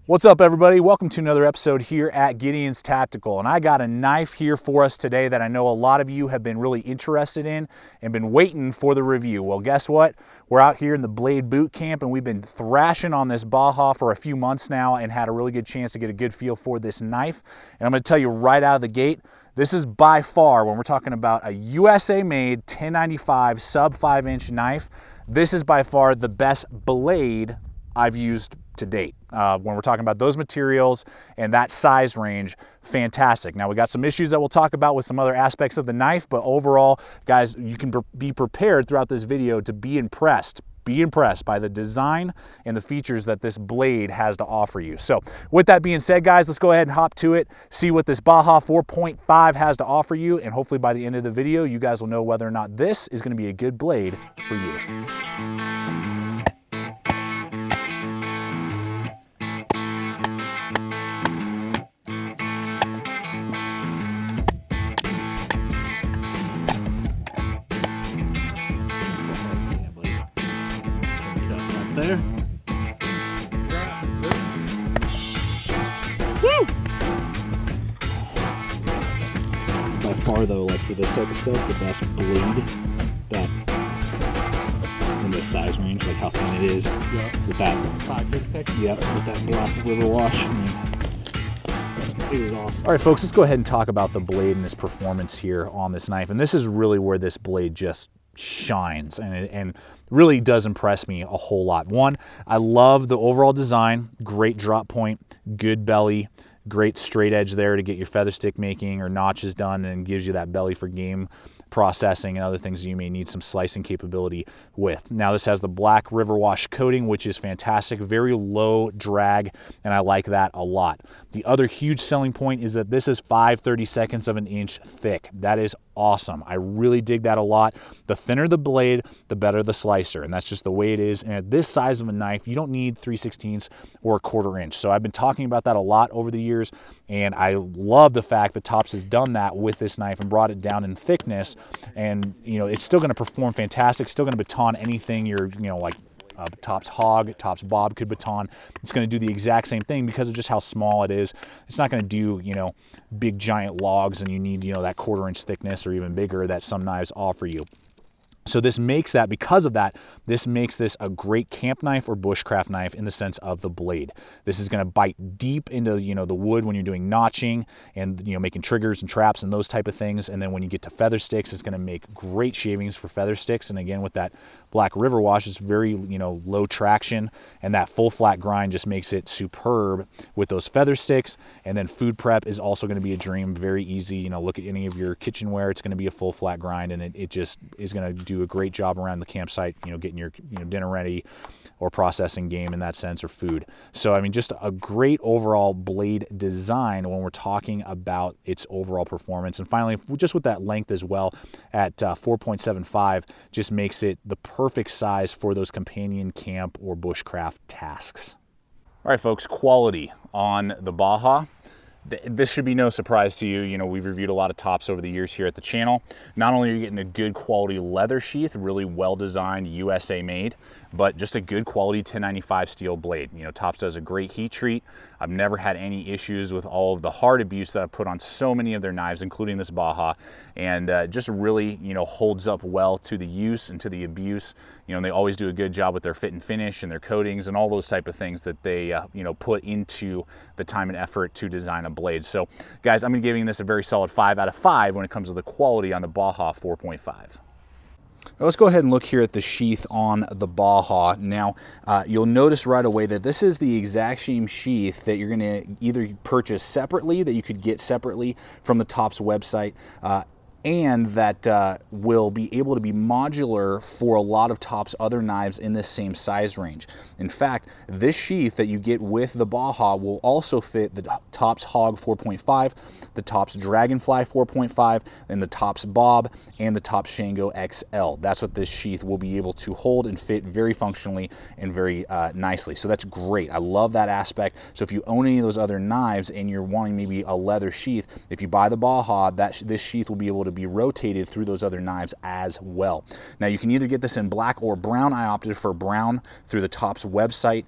What's up, everybody? Welcome to another episode here at Gideon's Tactical. And I got a knife here for us today that I know a lot of you have been really interested in and been waiting for the review. Well, guess what? We're out here in the Blade Boot Camp and we've been thrashing on this Baja for a few months now and had a really good chance to get a good feel for this knife. And I'm going to tell you right out of the gate, this is by far, when we're talking about a USA-made 1095 sub 5-inch knife, this is by far the best blade I've used to date. When we're talking about those materials and that size range, fantastic. Now we got some issues that we'll talk about with some other aspects of the knife, but overall, guys, you can be prepared throughout this video to be impressed. Be impressed by the design and the features that this blade has to offer you. So with that being said, guys, let's go ahead and hop to it, see what this Baja 4.5 has to offer you, and hopefully by the end of the video, you guys will know whether or not this is going to be a good blade for you. There. Woo! By far though, like for this type of stuff, the best blade that in the size range, like how thin it is. Yeah. With that 5-6. Yep, with that black river wash. It is awesome. All right, folks, let's go ahead and talk about the blade and its performance here on this knife. And this is really where this blade just shines and really does impress me a whole lot. One, I love the overall design, great drop point, good belly, great straight edge there to get your feather stick making or notches done, and gives you that belly for game processing and other things you may need some slicing capability with. Now this has the black river wash coating, which is fantastic, very low drag, and I like that a lot. The other huge selling point is that this is 5/32 of an inch thick. That is awesome. I really dig that a lot. The thinner the blade, the better the slicer, and that's just the way it is. And at this size of a knife, you don't need 3/16 or a 1/4 inch. So I've been talking about that a lot over the years, and I love the fact that Tops has done that with this knife and brought it down in thickness. And you know, it's still going to perform fantastic, still going to baton anything you're, you know, like Tops Hog, Tops Bob could baton. It's going to do the exact same thing because of just how small it is. It's not going to do, you know, big giant logs and you need, you know, that 1/4 inch thickness or even bigger that some knives offer you. So this makes that, because of that, this makes this a great camp knife or bushcraft knife in the sense of the blade. This is going to bite deep into, you know, the wood when you're doing notching and, you know, making triggers and traps and those type of things. And then when you get to feather sticks, it's going to make great shavings for feather sticks. And again, with that black river wash, it's very, you know, low traction, and that full flat grind just makes it superb with those feather sticks. And then food prep is also going to be a dream, very easy. You know, look at any of your kitchenware, it's going to be a full flat grind, and it just is going to do a great job around the campsite, you know, getting your, you know, dinner ready or processing game in that sense, or food. So I mean, just a great overall blade design when we're talking about its overall performance. And finally, just with that length as well at 4.75, just makes it the perfect size for those companion camp or bushcraft tasks. All right, folks, quality on the Baja. This should be no surprise to you. You know, we've reviewed a lot of Tops over the years here at the channel. Not only are you getting a good quality leather sheath, really well designed, USA made, but just a good quality 1095 steel blade. You know, Tops does a great heat treat. I've never had any issues with all of the hard abuse that I've put on so many of their knives, including this Baja, and just really, you know, holds up well to the use and to the abuse. You know, and they always do a good job with their fit and finish and their coatings and all those type of things that they, you know, put into the time and effort to design a blade. So guys, I'm giving this a very solid 5 out of 5 when it comes to the quality on the Baja 4.5. Let's go ahead and look here at the sheath on the Baja. Now, you'll notice right away that this is the exact same sheath that you're going to either purchase separately, that you could get separately from the Tops website, and that will be able to be modular for a lot of Tops other knives in this same size range. In fact, this sheath that you get with the Baja will also fit the Tops Hog 4.5, the Tops Dragonfly 4.5, and the Tops Bob, and the Tops Shango XL. That's what this sheath will be able to hold and fit very functionally and very nicely. So that's great. I love that aspect. So if you own any of those other knives and you're wanting maybe a leather sheath, if you buy the Baja, this sheath will be able to would be rotated through those other knives as well. Now you can either get this in black or brown. I opted for brown through the Tops website.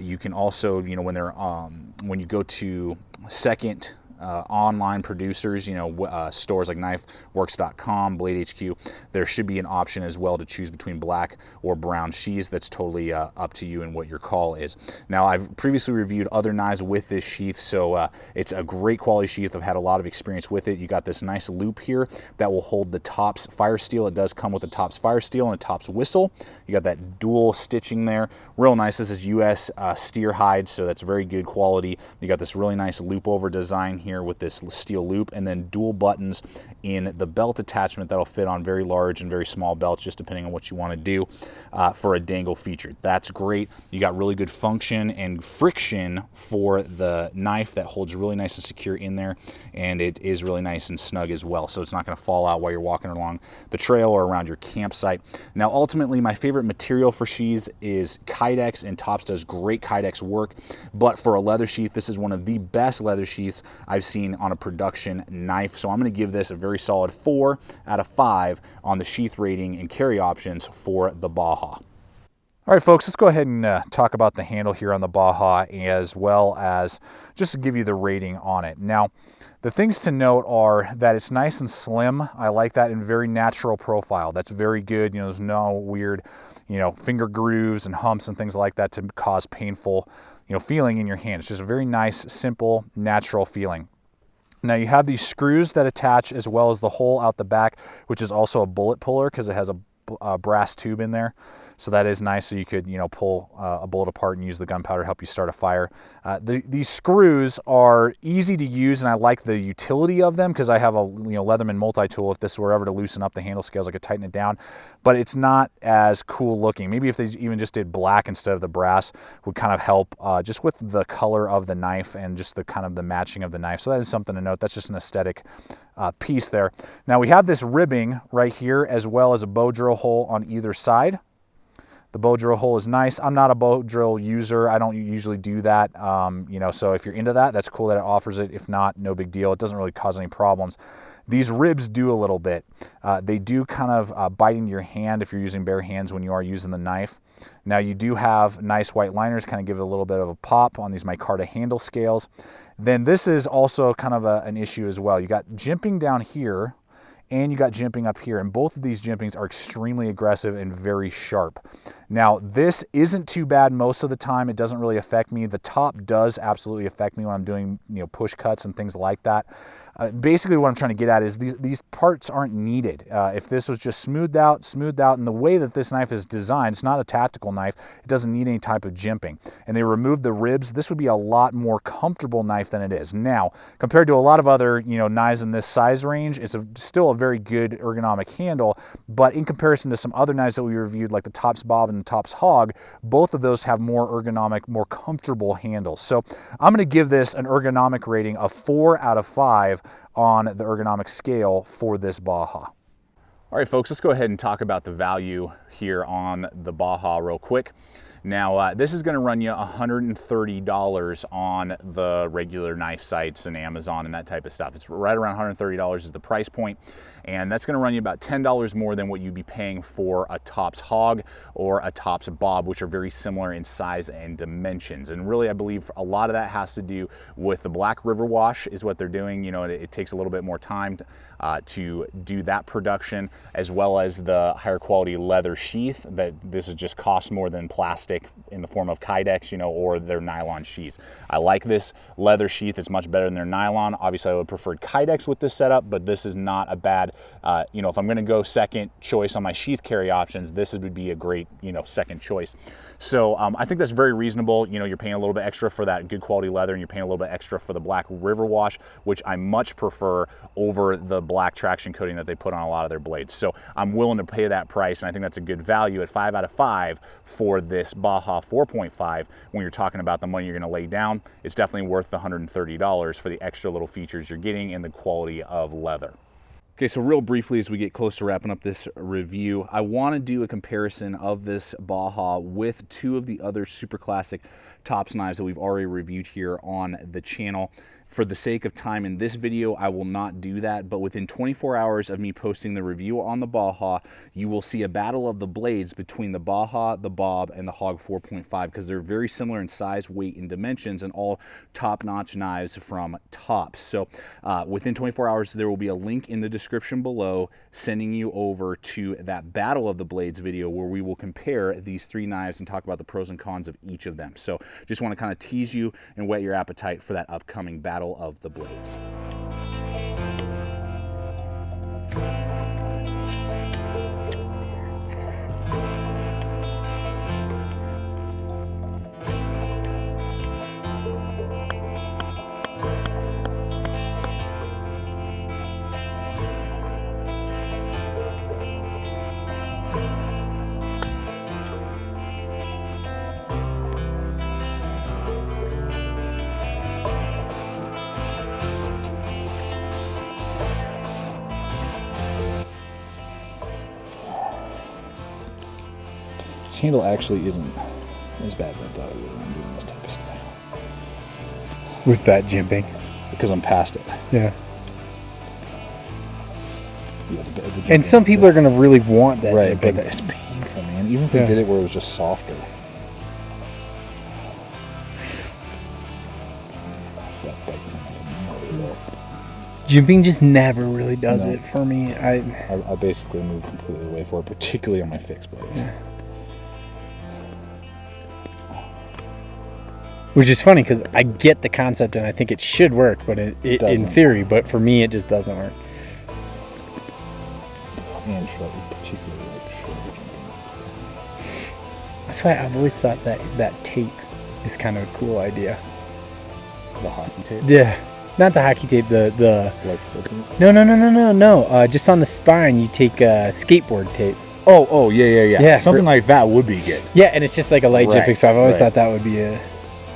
You can also, you know, when you go to second online producers, you know, stores like knifeworks.com, Blade HQ, there should be an option as well to choose between black or brown sheaths. That's totally up to you and what your call is. Now, I've previously reviewed other knives with this sheath, so it's a great quality sheath. I've had a lot of experience with it. You got this nice loop here that will hold the Tops fire steel. It does come with a Tops fire steel and a Tops whistle. You got that dual stitching there. Real nice. This is US steer hide, so that's very good quality. You got this really nice loop over design here with this steel loop, and then dual buttons in the belt attachment that'll fit on very large and very small belts, just depending on what you want to do for a dangle feature. That's great. You got really good function and friction for the knife that holds really nice and secure in there, and it is really nice and snug as well, so it's not going to fall out while you're walking along the trail or around your campsite. Now, ultimately, my favorite material for sheaths is Kydex, and Tops does great Kydex work, but for a leather sheath, this is one of the best leather sheaths I've seen on a production knife. So I'm going to give this a very solid 4 out of 5 on the sheath rating and carry options for the Baja. All right, folks, let's go ahead and talk about the handle here on the Baja, as well as just to give you the rating on it. Now, the things to note are that it's nice and slim. I like that, and very natural profile. That's very good. You know, there's no weird, you know, finger grooves and humps and things like that to cause painful, you know, feeling in your hand. It's just a very nice, simple, natural feeling. Now you have these screws that attach, as well as the hole out the back, which is also a bullet puller because it has a brass tube in there. So that is nice. So you could, you know, pull a bullet apart and use the gunpowder to help you start a fire. These screws are easy to use, and I like the utility of them because I have a, you know, Leatherman multi-tool. If this were ever to loosen up the handle scales, I could tighten it down, but it's not as cool looking. Maybe if they even just did black instead of the brass would kind of help just with the color of the knife and just the kind of the matching of the knife. So that is something to note. That's just an aesthetic piece there. Now we have this ribbing right here, as well as a bow drill hole on either side. The bow drill hole is nice. I'm not a bow drill user. I don't usually do that. You know, so if you're into that, that's cool that it offers it. If not, no big deal. It doesn't really cause any problems. These ribs do a little bit. They do kind of bite into your hand if you're using bare hands when you are using the knife. Now you do have nice white liners, kind of give it a little bit of a pop on these micarta handle scales. Then this is also kind of an issue as well. You got jimping down here, and you got jimping up here, and both of these jimpings are extremely aggressive and very sharp. Now, this isn't too bad most of the time. It doesn't really affect me. The top does absolutely affect me when I'm doing, you know, push cuts and things like that. Basically what I'm trying to get at is these parts aren't needed. If this was just smoothed out, and the way that this knife is designed, it's not a tactical knife, it doesn't need any type of jimping. And they removed the ribs, this would be a lot more comfortable knife than it is. Now, compared to a lot of other, you know, knives in this size range, it's still a very good ergonomic handle, but in comparison to some other knives that we reviewed, like the Tops Bob and the Tops Hog, both of those have more ergonomic, more comfortable handles. So I'm going to give this an ergonomic rating of 4 out of 5 on the ergonomic scale for this Baja. All right, folks, let's go ahead and talk about the value here on the Baja real quick. Now, this is going to run you $130 on the regular knife sites and Amazon and that type of stuff. It's right around $130 is the price point, and that's going to run you about $10 more than what you'd be paying for a Tops Hog or a Tops Bob, which are very similar in size and dimensions. And really, I believe a lot of that has to do with the black river wash is what they're doing. You know, it takes a little bit more time to do that production, as well as the higher quality leather sheath. That this is just cost more than plastic in the form of Kydex, you know, or their nylon sheaths. I like this leather sheath. It's much better than their nylon. Obviously, I would prefer Kydex with this setup, but this is not a bad, you know, if I'm going to go second choice on my sheath carry options, this would be a great, you know, second choice. So I think that's very reasonable. You know, you're paying a little bit extra for that good quality leather, and you're paying a little bit extra for the black river wash, which I much prefer over the black traction coating that they put on a lot of their blades. So I'm willing to pay that price, and I think that's a good value at 5 out of 5 for this Baja 4.5. When you're talking about the money you're going to lay down, it's definitely worth the $130 for the extra little features you're getting and the quality of leather. Okay, so real briefly as we get close to wrapping up this review, I want to do a comparison of this Baja with two of the other super classic tops knives that we've already reviewed here on the channel. For the sake of time in this video, I will not do that, but within 24 hours of me posting the review on the Baja, you will see a battle of the blades between the Baja, the Bob, and the Hog 4.5 because they're very similar in size, weight, and dimensions, and all top-notch knives from Tops. So within 24 hours, there will be a link in the description below sending you over to that battle of the blades video where we will compare these three knives and talk about the pros and cons of each of them. So just want to kind of tease you and whet your appetite for that upcoming battle of the blades. Handle actually isn't as bad as I thought it would when I'm doing this type of stuff. With that jimping? Because I'm past it. Yeah. Yeah, and some people are going to really want that right, jimping. But it's painful, man. Even if they did it where it was just softer. That bites in there. Jimping just never really does it for me. I basically move completely away from it, particularly on my fixed blades. Yeah. Which is funny because I get the concept and I think it should work, but it in theory, but for me it just doesn't work. And short, particularly like short. That's why I've always thought that tape is kind of a cool idea. The hockey tape? Yeah. Not the hockey tape, the like no. Just on the spine you take skateboard tape. Oh, yeah. Something like that would be good. Yeah, and it's just like a light jimping, so I've always thought that would be a...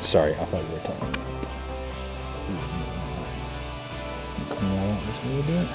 Sorry, I thought we were talking. Clean that out just a little bit.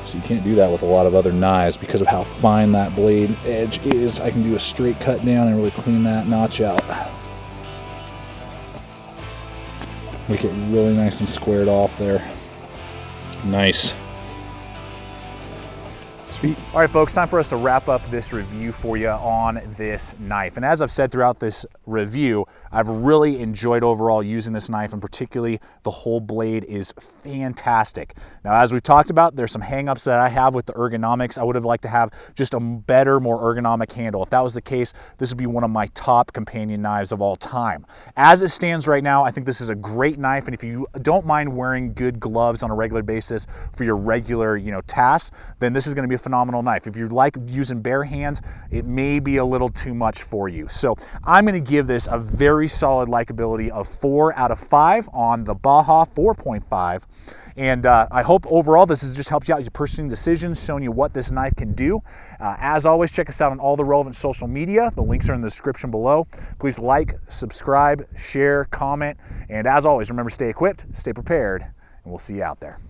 So you can't do that with a lot of other knives because of how fine that blade edge is. I can do a straight cut down and really clean that notch out. Make it really nice and squared off there. Nice. Sweet. All right, folks, time for us to wrap up this review for you on this knife. And as I've said throughout this review, I've really enjoyed overall using this knife, and particularly the whole blade is fantastic. Now, as we've talked about, there's some hang-ups that I have with the ergonomics. I would have liked to have just a better, more ergonomic handle. If that was the case, this would be one of my top companion knives of all time. As it stands right now, I think this is a great knife, and if you don't mind wearing good gloves on a regular basis for your regular, tasks, then this is going to be a phenomenal knife. If you like using bare hands, it may be a little too much for you. So I'm going to give this a very solid likability of 4 out of 5 on the Baja 4.5. And I hope overall this has just helped you out with your purchasing decisions, showing you what this knife can do. As always, check us out on all the relevant social media. The links are in the description below. Please like, subscribe, share, comment, and as always, remember, stay equipped, stay prepared, and we'll see you out there.